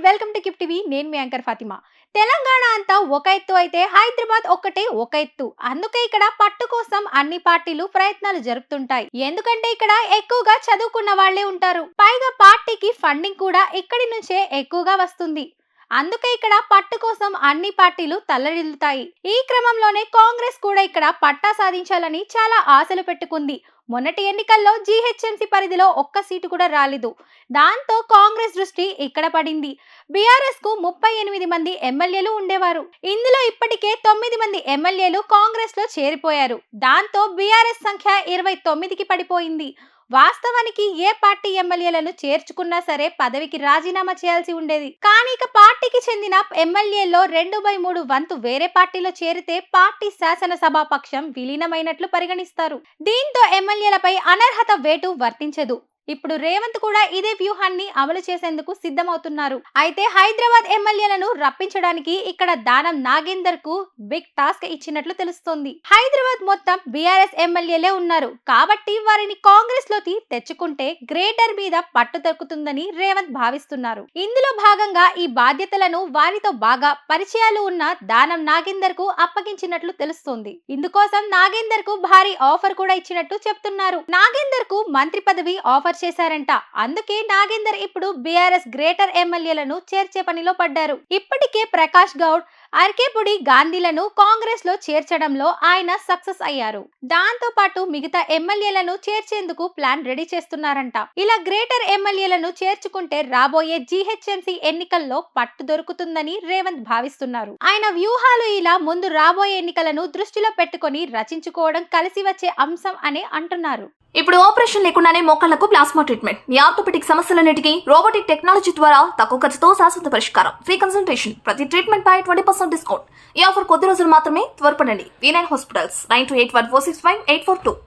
Welcome to keep TV. నేను మీ anchor Fatima. Telangana అంతా ఒక ఎత్తు అయితే హైదరాబాద్ ఒక్కటే ఒక ఎత్తు. అందుకే ఇక్కడ పట్టు కోసం అన్ని పార్టీలు ప్రయత్నాలు జరుపుతుంటాయి. ఎందుకంటే ఇక్కడ ఎక్కువగా చదువుకున్న వాళ్లే ఉంటారు. పైగా పార్టీకి ఫండింగ్ కూడా ఇక్కడి నుంచే ఎక్కువగా వస్తుంది. అందుకే ఇక్కడ పట్టు కోసం అన్ని పార్టీలు తల్లడిల్లుతాయి. ఈ క్రమంలోనే కాంగ్రెస్ కూడా ఇక్కడ పట్టా సాధించాలని చాలా ఆశలు పెట్టుకుంది. మొన్నటి ఎన్నికల్లో జీహెచ్ఎంసీ పరిధిలో ఒక్క సీటు కూడా రాలేదు. దాంతో కాంగ్రెస్ దృష్టి ఇక్కడ పడింది. బీఆర్ఎస్ కు 38 మంది ఎమ్మెల్యేలు ఉండేవారు. ఇందులో ఇప్పటికే 9 మంది ఎమ్మెల్యేలు కాంగ్రెస్ లో చేరిపోయారు. దాంతో బీఆర్ఎస్ సంఖ్య 29కి పడిపోయింది. వాస్తవానికి ఏ పార్టీ ఎమ్మెల్యేలను చేర్చుకున్నా సరే పదవికి రాజీనామా చేయాల్సి ఉండేది. కానీ ఇక పార్టీకి చెందిన ఎమ్మెల్యేల్లో 2/3 వంతు వేరే పార్టీలో చేరితే పార్టీ శాసనసభాపక్షం విలీనమైనట్లు పరిగణిస్తారు. దీంతో ఎమ్మెల్యేలపై అనర్హత వేటు వర్తించదు. ఇప్పుడు రేవంత్ కూడా ఇదే వ్యూహాన్ని అమలు చేసేందుకు సిద్ధమవుతున్నారు. అయితే హైదరాబాద్ ఎమ్మెల్యేలను రప్పించడానికి ఇక్కడ దానం నాగేందర్ కు బిగ్ టాస్క్ ఇచ్చినట్లు తెలుస్తోంది. హైదరాబాద్ మొత్తం బీఆర్ఎస్ ఎమ్మెల్యేలే ఉన్నారు కాబట్టి వారిని కాంగ్రెస్ లోకి తెచ్చుకుంటే గ్రేటర్ మీద పట్టు దొరుకుతుందని రేవంత్ భావిస్తున్నారు. ఇందులో భాగంగా ఈ బాధ్యతలను వారితో బాగా పరిచయాలు ఉన్న దానం నాగేందర్ కు అప్పగించినట్లు తెలుస్తోంది. ఇందుకోసం నాగేందర్ కు భారీ ఆఫర్ కూడా ఇచ్చినట్టు చెప్తున్నారు. నాగేందర్ కు మంత్రి పదవి ఆఫర్ చేశారంట. అందుకే నాగేందర్ ఇప్పుడు బీఆర్ఎస్ గ్రేటర్ ఎమ్మెల్యేలను చేర్చే పనిలో పడ్డారు. ఇప్పటికే ప్రకాష్ గౌడ్, అర్కేపుడి గాంధీలను కాంగ్రెస్ లో చేర్చడంలో ఆయన సక్సెస్ అయ్యారు. దాంతో పాటు మిగతా ఎమ్మెల్యేలను చేర్చేందుకు ప్లాన్ రెడీ చేస్తున్నారంట. ఇలా గ్రేటర్ ఎమ్మెల్యేలను చేర్చుకుంటే రాబోయే జీహెచ్ఎంసీ ఎన్నికల్లో పట్టు దొరుకుతుందని రేవంత్ భావిస్తున్నారు. ఆయన వ్యూహాలు ఇలా ముందు రాబోయే ఎన్నికలను దృష్టిలో పెట్టుకొని రచించుకోవడం కలిసి వచ్చే అంశం అని అంటున్నారు. ఇప్పుడు ఆపరేషన్ లేకుండానే మోకాళ్లకు ప్లాస్మా ట్రీట్మెంట్. మీ ఆర్థోపెడిక్ సమస్యలన్నిటికీ రోబోటిక్ టెక్నాలజీ ద్వారా తక్కువ ఖర్చుతో శాశ్వత పరిష్కారం. Free consultation. ప్రతి ట్రీట్మెంట్ పై 20% డిస్కౌంట్. ఈ ఆఫర్ కొద్ది రోజులు మాత్రమే. త్వరపడండి. V9 hospitals 9281465842.